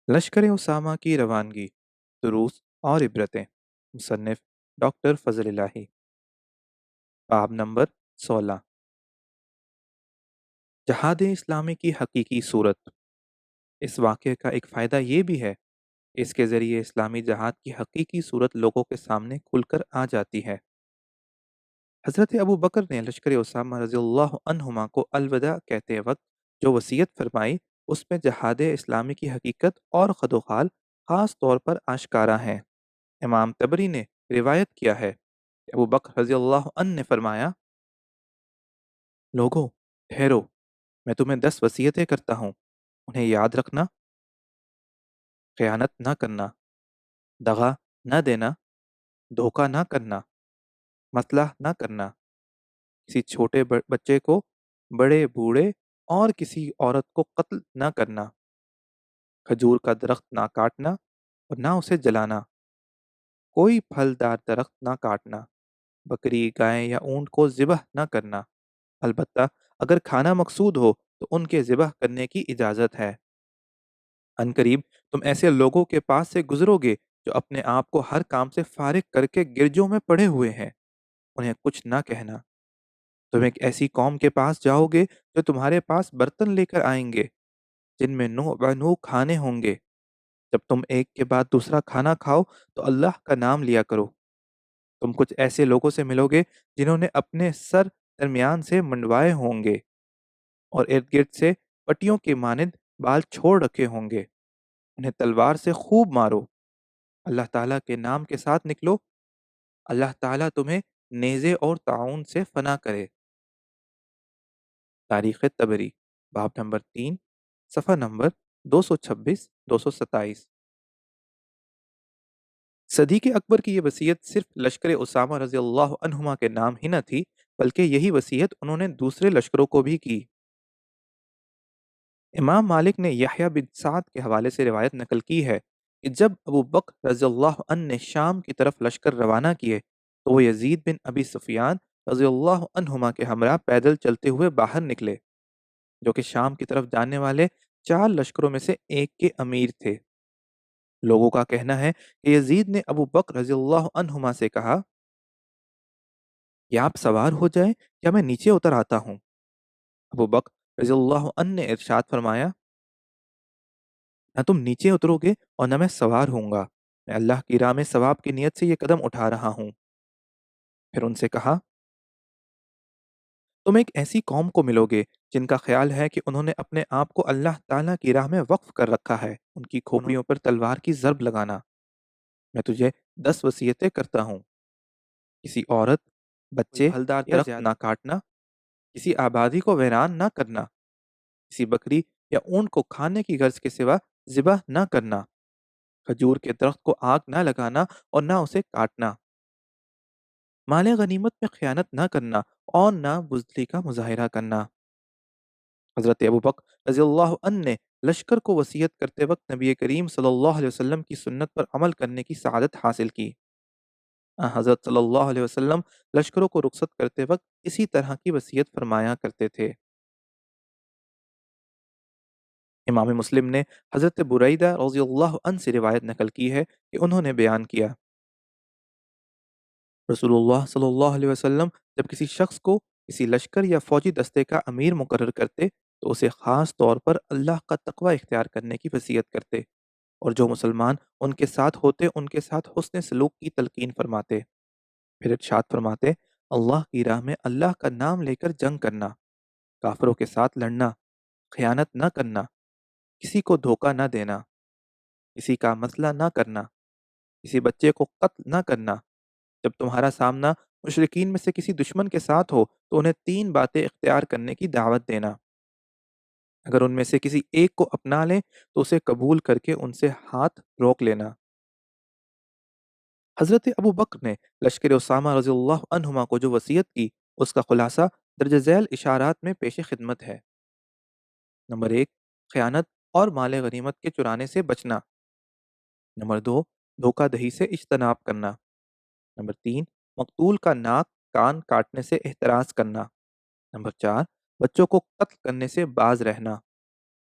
लश्कर उसामा की रवानगी, दुरूस और इबरतें। मुसन्निफ डॉक्टर फजल इलाही। बाब नंबर 16। जहाद इस्लामी की हकीकी सूरत। इस वाक़े का एक फ़ायदा ये भी है, इसके ज़रिए इस्लामी जहाद की हकीकी सूरत लोगों के सामने खुलकर आ जाती है। हज़रत अबू बकर ने लश्कर उसामा रज़ियल्लाहु अन्हुमा को अलविदा कहते वक्त जो वसीयत फरमाई, उसमें जहाद इस्लामी की हकीकत और खदोखाल ख़ास तौर पर आश्कारा है। इमाम तबरी ने रिवायत किया है कि अबू बकर रज़ियल्लाहु अन्हु ने फरमाया, लोगों, ठहरो, मैं तुम्हें 10 वसीयतें करता हूँ। उन्हें याद रखना। ख़यानत ना करना, दगा न देना, धोखा ना करना, मसलह ना करना, किसी छोटे बच्चे को, बड़े बूढ़े और किसी औरत को कत्ल ना करना, खजूर का दरख्त ना काटना और ना उसे जलाना, कोई फलदार दरख्त ना काटना, बकरी, गाय या ऊंट को ज़िबह ना करना। अलबत्ता अगर खाना मकसूद हो तो उनके ज़िबह करने की इजाज़त है। अनकरीब तुम ऐसे लोगों के पास से गुजरोगे जो अपने आप को हर काम से फारिग करके गिरजों में पड़े हुए हैं। उन्हें कुछ ना कहना। तुम एक ऐसी कौम के पास जाओगे जो तुम्हारे पास बर्तन लेकर आएंगे जिनमें नूह बनू खाने होंगे। जब तुम एक के बाद दूसरा खाना खाओ तो अल्लाह का नाम लिया करो। तुम कुछ ऐसे लोगों से मिलोगे जिन्होंने अपने सर दरमियान से मंडवाए होंगे और इर्द गिर्द से पट्टियों के मानिंद बाल छोड़ रखे होंगे। उन्हें तलवार से खूब मारो। अल्लाह ताला के नाम के साथ निकलो। अल्लाह ताला तुम्हें नेज़े और ताउन से फना करे। तारीख़ तबरी, बाब नंबर 3, सफ़ा नंबर 226-227। सदीक़ अकबर की ये वसीयत सिर्फ लश्कर उसामा रज़ियल्लाहु अन्हुमा के नाम ही न थी, बल्कि यही वसीयत उन्होंने दूसरे लश्करों को भी की। इमाम मालिक ने यहया बिन साद के हवाले से रिवायत नकल की है कि जब अबू बकर रज़ियल्लाहु अन्हु ने शाम की तरफ लश्कर रवाना किए, तो वो यजीद बिन अबी सुफियान रज़ियल्लाहु अन्हुमा के हमरा पैदल चलते हुए बाहर निकले, जो कि शाम की तरफ जाने वाले 4 लश्करों में से एक के अमीर थे। लोगों का कहना है कि यजीद ने अबू बकर रज़ियल्लाहु अन्हुमा से कहा, या आप सवार हो जाएं या मैं नीचे उतर आता हूँ। अबू बकर रज़ियल्लाहु अन्हु ने इरशाद फरमाया, ना तुम नीचे उतरोगे और ना मैं सवार होऊंगा। मैं अल्लाह की राह में सवाब की नीयत से ये कदम उठा रहा हूँ। फिर उनसे कहा, तुम एक ऐसी कौम को मिलोगे जिनका ख्याल है कि उन्होंने अपने आप को अल्लाह ताला की राह में वक्फ कर रखा है। उनकी खोपड़ियों पर तलवार की ज़र्ब लगाना। मैं तुझे 10 वसीयतें करता हूँ। किसी औरत, बच्चे फलदार या दरख्त ना काटना, किसी आबादी को वैरान ना करना, किसी बकरी या ऊंट को खाने की गर्ज के सिवा ज़िबह ना करना, खजूर के दरख्त को आग ना लगाना और ना उसे काटना, माले गनीमत में खयानत ना करना और ना बुज़दिली का मुज़ाहिरा करना। हज़रत अबू बकर रज़ियल्लाहु अन्हु ने लश्कर को वसीयत करते वक्त नबी करीम सल्लल्लाहु अलैहि वसल्लम की सुन्नत पर अमल करने की सआदत हासिल की। हज़रत सल्लल्लाहु अलैहि वसल्लम लश्करों को रुखसत करते वक्त इसी तरह की वसीयत फरमाया करते थे। इमाम मुस्लिम ने हज़रत बुरैदा रज़ियल्लाहु अन्हु से रिवायत नकल की है कि उन्होंने बयान किया, रसूलुल्लाह सल्लल्लाहु अलैहि वसल्लम जब किसी शख्स को किसी लश्कर या फौजी दस्ते का अमीर मुकर्रर करते, तो उसे ख़ास तौर पर अल्लाह का तक़वा इख्तियार करने की वसीयत करते और जो मुसलमान उनके साथ होते उनके साथ हुस्न सलूक की तलकीन फरमाते। फिर इरशाद फरमाते, अल्लाह की राह में अल्लाह का नाम लेकर जंग करना, काफिरों के साथ लड़ना, खयानत न करना, किसी को धोखा न देना, किसी का मसला न करना, किसी बच्चे को कत्ल न करना। जब तुम्हारा सामना मुशरिकीन में से किसी दुश्मन के साथ हो तो उन्हें 3 बातें इख्तियार करने की दावत देना। अगर उनमें से किसी एक को अपना लें तो उसे कबूल करके उनसे हाथ रोक लेना। हज़रत अबू बकर ने लश्कर उसामा रज़ियल्लाहु अन्हुमा को जो वसीयत की, उसका खुलासा दर्ज झैल इशारात में पेश खिदमत है। नंबर 1, खयानत और माल गनीमत के चुराने से बचना। नंबर 2, धोखाधड़ी से इज्तनाब करना। नंबर 3, मकतूल का नाक कान काटने से एहतराज करना। नंबर 4, बच्चों को कत्ल करने से बाज रहना।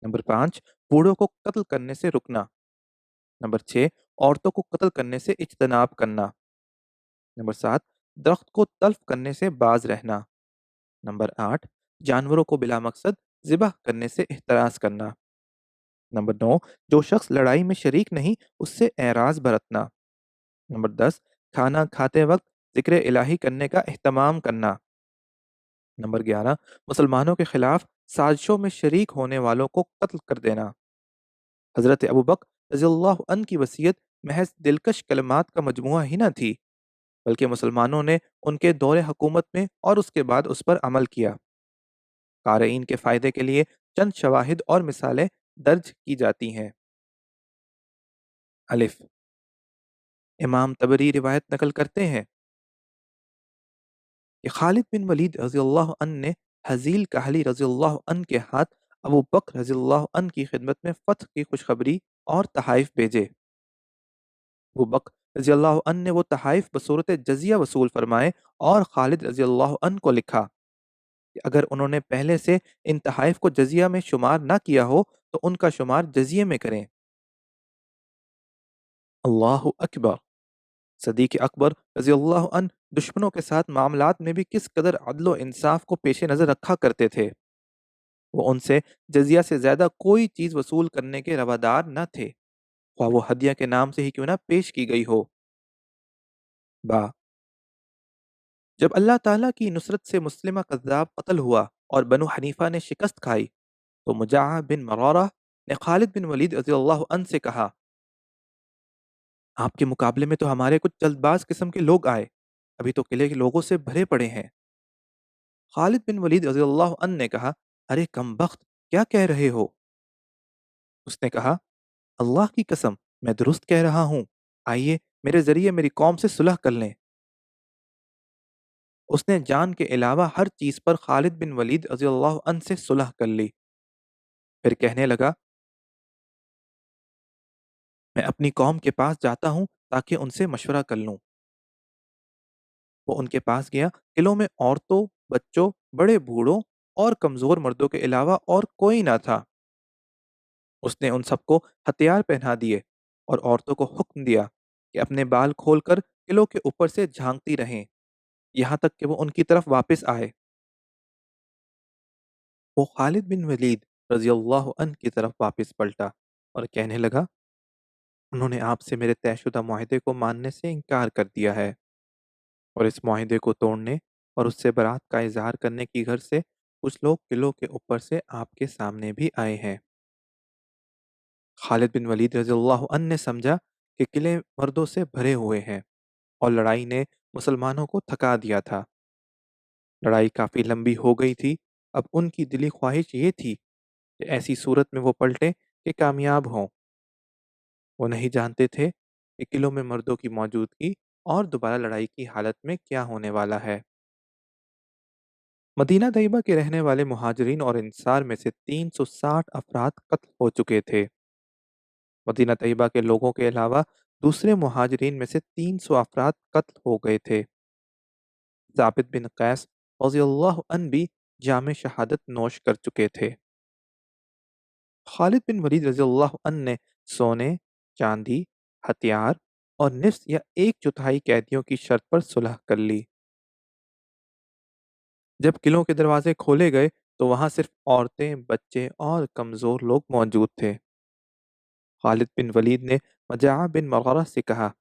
नंबर 5, बूढ़ों को कत्ल करने से रुकना। नंबर 6, औरतों को कत्ल करने से इज्तनाब करना। नंबर 7, दरख्त को तल्फ करने से बाज रहना। नंबर 8, जानवरों को बिला मकसद ज़िबह करने से एहतराज करना। नंबर 9, जो शख्स लड़ाई में शरीक नहीं उससे एराज बरतना। नंबर 10, खाना खाते वक्त जिक्र इलाही करने का एहतमाम करना। नंबर 11, मुसलमानों के खिलाफ साजिशों में शरीक होने वालों को कत्ल कर देना। हज़रत अबू बकर रज़ियल्लाहु अन्हु की वसीयत महज दिलकश कलमात का मजमुआ ही न थी, बल्कि मुसलमानों ने उनके दौरे हुकूमत में और उसके बाद उस पर अमल किया। क़ारीन के फ़ायदे के लिए चंद शवाहिद और मिसालें दर्ज की जाती हैं। अलिफ, इमाम तबरी रिवायत नकल करते हैं कि खालिद बिन वलीद रज़ियल्लाहु अन्हु ने हज़ील कहली रज़ियल्लाहु अन्हु के हाथ अबू बकर रज़ियल्लाहु अन्हु की खिदमत में फ़त्ह की खुशखबरी और तहाइफ भेजे। अबू बकर रज़ियल्लाहु अन्हु ने वो तहाइफ बसूरत जजिया वसूल फरमाए और खालिद रज़ियल्लाहु अन्हु को लिखा कि अगर उन्होंने पहले से इन तहाइफ को जजिया में शुमार ना किया हो तो उनका शुमार जजिए में करें। अल्लाहु अकबर। सदीक अकबर रज़ियल्लाहु अन्हु दुश्मनों के साथ मामलात में भी किस कदर अदल व इंसाफ को पेश नज़र रखा करते थे। वो उनसे जजिया से ज़्यादा कोई चीज़ वसूल करने के रवादार न थे, ख्वाह वो हदिया के नाम से ही क्यों ना पेश की गई हो। बा, जब अल्लाह ताला की नुसरत से मुस्लिमा कज़्ज़ाब कत्ल हुआ और बनु हनीफा ने शिकस्त खाई, तो मुजाह बिन मरारा ने खालिद बिन वलीद रज़ियल्लाहु अन्हु से कहा, आपके मुकाबले में तो हमारे कुछ जल्दबाज किस्म के लोग आए, अभी तो किले के लोगों से भरे पड़े हैं। खालिद बिन वलीद रज़ियल्लाहु अन्हु ने कहा, अरे कमबख्त, क्या कह रहे हो? उसने कहा, अल्लाह की कसम, मैं दुरुस्त कह रहा हूँ। आइए मेरे जरिए मेरी कौम से सुलह कर लें। उसने जान के अलावा हर चीज पर खालिद बिन वलीद रज़ियल्लाहु अन्हु से सुलह कर ली। फिर कहने लगा, मैं अपनी कौम के पास जाता हूँ ताकि उनसे मशवरा कर लूँ। वो उनके पास गया। किलों में औरतों, बच्चों, बड़े बूढ़ों और कमजोर मर्दों के अलावा और कोई ना था। उसने उन सबको हथियार पहना दिए और औरतों को हुक्म दिया कि अपने बाल खोलकर किलों के ऊपर से झांकती रहें, यहाँ तक कि वो उनकी तरफ वापस आए। वो खालिद बिन वलीद रज़ियल्लाहु अन्हु की तरफ वापस पलटा और कहने लगा, उन्होंने आपसे मेरे तयशुदा मुआहदे को मानने से इनकार कर दिया है और इस मुआहदे को तोड़ने और उससे बरात का इजहार करने की गर्ज से कुछ लोग किलों के ऊपर से आपके सामने भी आए हैं। खालिद बिन वलीद रज़ियल्लाहु अन्हु ने समझा कि किले मर्दों से भरे हुए हैं और लड़ाई ने मुसलमानों को थका दिया था। लड़ाई काफ़ी लंबी हो गई थी। अब उनकी दिली ख्वाहिश ये थी कि ऐसी सूरत में वो पलटें कि कामयाब हों। वो नहीं जानते थे कि किलों में मर्दों की मौजूदगी और दोबारा लड़ाई की हालत में क्या होने वाला है। मदीना तैयबा के रहने वाले मुहाजिरीन और अंसार में से 360 अफराद कत्ल हो चुके थे। मदीना तैयबा के लोगों के अलावा दूसरे मुहाजिरीन में से 300 अफराद कत्ल हो गए थे। ज़ाबित बिन कैस रज़ियल्लाहु अन्हु भी जाम शहादत नोश कर चुके थे। खालिद बिन वलीद रज़ियल्लाहु अन्हु ने सोने, चांदी, हथियार और निफ्स या एक चौथाई कैदियों की शर्त पर सुलह कर ली। जब किलों के दरवाजे खोले गए तो वहां सिर्फ औरतें, बच्चे और कमजोर लोग मौजूद थे। खालिद बिन वलीद ने मजाआ बिन मगरा से कहा,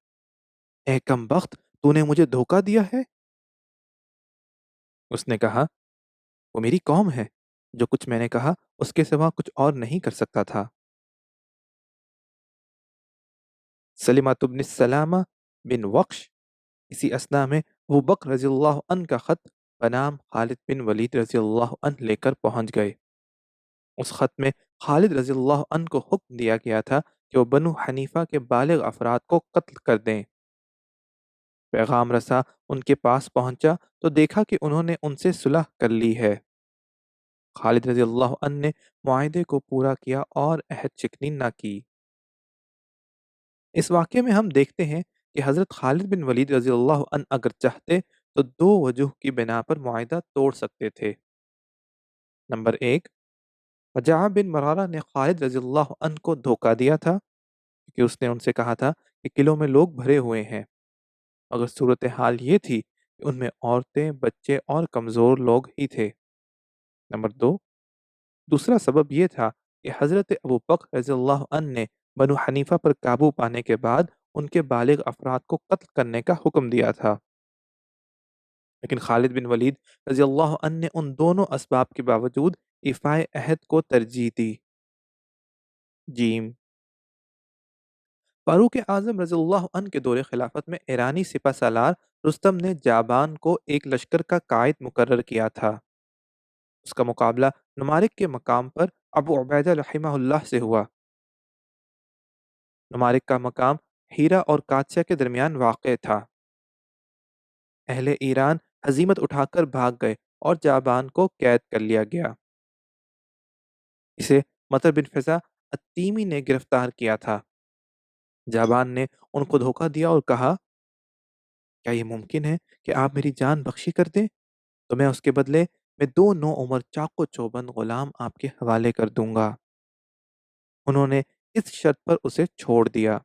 ए कमबख्त, तूने मुझे धोखा दिया है। उसने कहा, वो मेरी कौम है, जो कुछ मैंने कहा उसके सिवा कुछ और नहीं कर सकता था। सलीमा तुब्न सलामा बिन वक्श इसी असना में वो बकर रज़ियल्लाहु अन्हु का खत बनाम खालिद बिन वलीद रज़ियल्लाहु अन्हु लेकर पहुंच गए। उस खत में खालिद रज़ियल्लाहु अन्हु को हुक्म दिया गया था कि वो बनु हनीफा के बालिग अफराद को कत्ल कर दें। पैगाम रसा उनके पास पहुंचा तो देखा कि उन्होंने उनसे सुलह कर ली है। खालिद रज़ियल्लाहु अन्हु ने मुआहदे को पूरा किया और अहद शिकनी न की। इस वाक़ये में हम देखते हैं कि हज़रत खालिद बिन वलीद रज़ियल्लाहु अन्हु अगर चाहते तो दो वजूह की बिना पर मुआहदा तोड़ सकते थे। नंबर 1, रजाअ बिन मरारा ने खालिद रज़ियल्लाहु अन्हु को धोखा दिया था। कि उसने उनसे कहा था कि किलों में लोग भरे हुए हैं, मगर सूरत हाल ये थी कि उनमें औरतें, बच्चे और कमज़ोर लोग ही थे। नंबर 2, दूसरा सबब ये था कि हज़रत अबू बकर रज़ियल्लाहु अन्हु ने बनु हनीफ़ा पर काबू पाने के बाद उनके बालिग अफ़राद को कत्ल करने का हुक्म दिया था। लेकिन खालिद बिन वलीद रज़ियल्लाहु अन्हु ने उन दोनों असबाब के बावजूद इफ़ाए अहद को तरजीह दी। जीम फारूक आज़म रज़ियल्लाहु अन्हु के दौरे खिलाफत में ईरानी सिपह सालार रुस्तम ने जाबान को एक लश्कर का कायद मुकर्रर किया था। उसका मुकाबला नमारिक के मकाम पर अबू उबैदा रहमहुल्लाह से हुआ। नमारिक का मकाम हीरा और कादसिया के दरमियान वाक़ था। अहले ईरान हज़ीमत उठाकर भाग गए और जाबान को कैद कर लिया गया। इसे मतर बिन फ़िज़ा अत्तीमी ने गिरफ्तार किया था। जाबान ने उनको धोखा दिया और कहा, क्या ये मुमकिन है कि आप मेरी जान बख्शी कर दें? तो मैं उसके बदले में 2 नो उम्र चाको चौबंद गुलाम आपके हवाले कर दूंगा। उन्होंने इस शर्त पर उसे छोड़ दिया।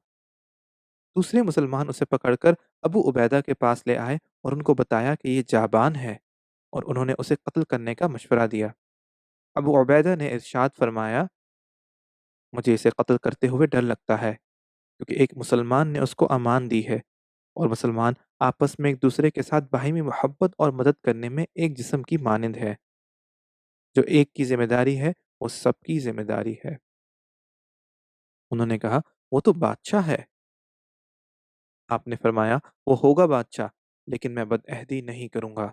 दूसरे मुसलमान उसे पकड़कर अबू उबैदा के पास ले आए और उनको बताया कि ये जाबान है, और उन्होंने उसे कत्ल करने का मशवरा दिया। अबू उबैदा ने इरशाद फरमाया, मुझे इसे कत्ल करते हुए डर लगता है, क्योंकि एक मुसलमान ने उसको अमान दी है, और मुसलमान आपस में एक दूसरे के साथ बाहिमी मोहब्बत और मदद करने में एक जिस्म की मानिंद है। जो एक की जिम्मेदारी है, वो सबकी जिम्मेदारी है। उन्होंने कहा, वो तो बादशाह है। आपने फरमाया, वो होगा बादशाह, लेकिन मैं बदअहदी नहीं करूंगा।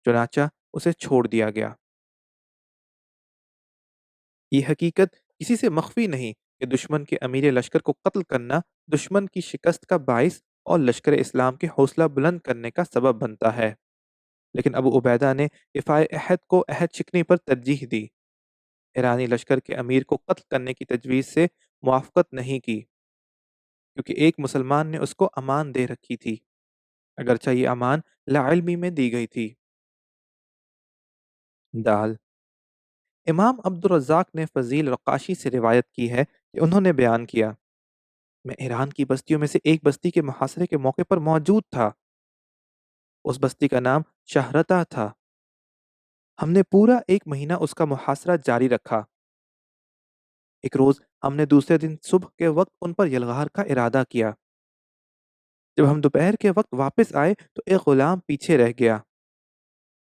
चुनाचा उसे छोड़ दिया गया। ये हकीकत किसी से मख्फी नहीं कि दुश्मन के अमीर लश्कर को कत्ल करना दुश्मन की शिकस्त का बाइस और लश्कर इस्लाम के हौसला बुलंद करने का सबब बनता है। लेकिन अबू उबैदा ने इफ़ाए अहद को अहद शिकनी पर तरजीह दी। ईरानी लश्कर के अमीर को कत्ल करने की तजवीज़ से मुआफ़क़त नहीं की, क्योंकि एक मुसलमान ने उसको अमान दे रखी थी, अगरचे ये अमान लाइल्मी में दी गई थी। दाल इमाम अब्दुर रज़्ज़ाक ने फ़ज़ील रक़ाशी से रिवायत की है कि उन्होंने बयान किया, मैं ईरान की बस्तियों में से एक बस्ती के मुहासरे के मौके पर मौजूद था। उस बस्ती का नाम शहरता था। हमने पूरा 1 महीना उसका मुहासरा जारी रखा। एक रोज़ हमने दूसरे दिन सुबह के वक़्त उन पर यलगार का इरादा किया। जब हम दोपहर के वक़्त वापस आए तो एक ग़ुलाम पीछे रह गया।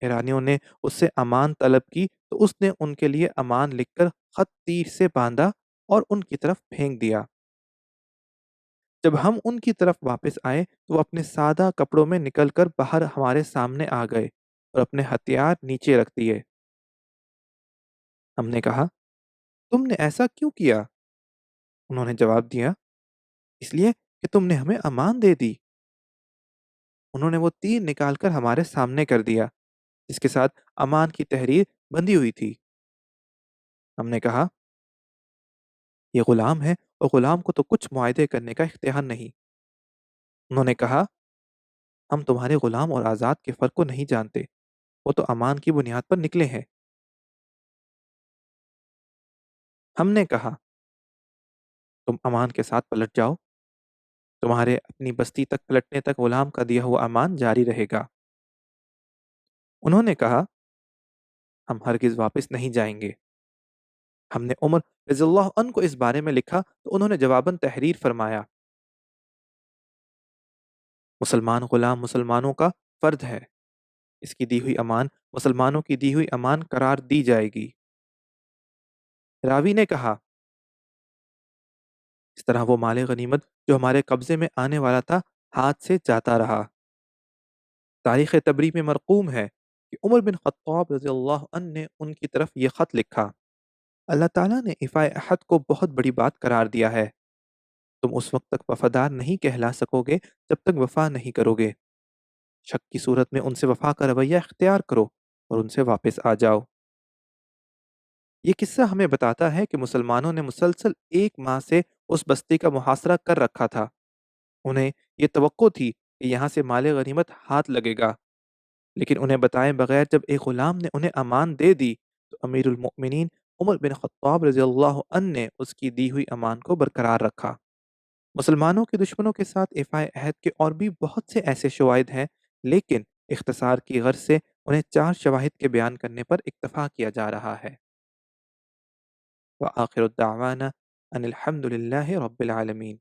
ईरानियों ने उससे अमान तलब की तो उसने उनके लिए अमान लिखकर ख़त तीर से बाँधा और उनकी तरफ फेंक दिया। जब हम उनकी तरफ वापस आए तो वो अपने सादा कपड़ों में निकलकर बाहर हमारे सामने आ गए और अपने हथियार नीचे रख दिए। हमने कहा, तुमने ऐसा क्यों किया? उन्होंने जवाब दिया, इसलिए कि तुमने हमें अमान दे दी। उन्होंने वो तीर निकालकर हमारे सामने कर दिया, जिसके साथ अमान की तहरीर बंधी हुई थी। हमने कहा, ये गुलाम है और गुलाम को तो कुछ मुआहदे करने का इख्तियार नहीं। उन्होंने कहा, हम तुम्हारे गुलाम और आज़ाद के फ़र्क को नहीं जानते, वो तो अमान की बुनियाद पर निकले हैं। हमने कहा, तुम अमान के साथ पलट जाओ, तुम्हारे अपनी बस्ती तक पलटने तक गुलाम का दिया हुआ अमान जारी रहेगा। उन्होंने कहा, हम हरगिज़ वापस नहीं जाएंगे। हमने उमर रज़ियल्लाहु अन्हु को इस बारे में लिखा तो उन्होंने जवाबन तहरीर फरमाया, मुसलमान गुलाम मुसलमानों का फ़र्द है। इसकी दी हुई अमान मुसलमानों की दी हुई अमान करार दी जाएगी। रावी ने कहा, इस तरह वो माले गनीमत जो हमारे कब्ज़े में आने वाला था, हाथ से जाता रहा। तारीख़ तबरी में मरक़ूम है कि उमर बिन ख़त्ताब रज़ियल्लाहु अन्हु ने उनकी तरफ ये ख़त लिखा, अल्लाह ताला ने इफ़ाए अहद को बहुत बड़ी बात करार दिया है। तुम उस वक़्त तक वफ़ादार नहीं कहला सकोगे जब तक वफ़ा नहीं करोगे। शक की सूरत में उनसे वफ़ा का रवैया इख्तियार करो और उनसे वापस आ जाओ। ये किस्सा हमें बताता है कि मुसलमानों ने मुसलसल 1 माह से उस बस्ती का मुहासरा कर रखा था। उन्हें ये तवक्को थी कि यहाँ से माले गनीमत हाथ लगेगा, लेकिन उन्हें बताए बगैर जब एक ग़ुलाम ने उन्हें अमान दे दी, तो अमीरुल मोमिनीन उमर बिन ख़त्ताब रज़ियल्लाहु अन्हु ने उसकी दी हुई अमान को बरकरार रखा। مسلمانوں کے دشمنوں کے ساتھ ایفائے عہد کے اور بھی بہت سے ایسے شواہد ہیں، لیکن اختصار کی غرض سے انہیں 4 شواہد کے بیان کرنے پر اکتفا کیا جا رہا ہے۔ وآخر الدعوانا ان الحمد للہ رب العالمین۔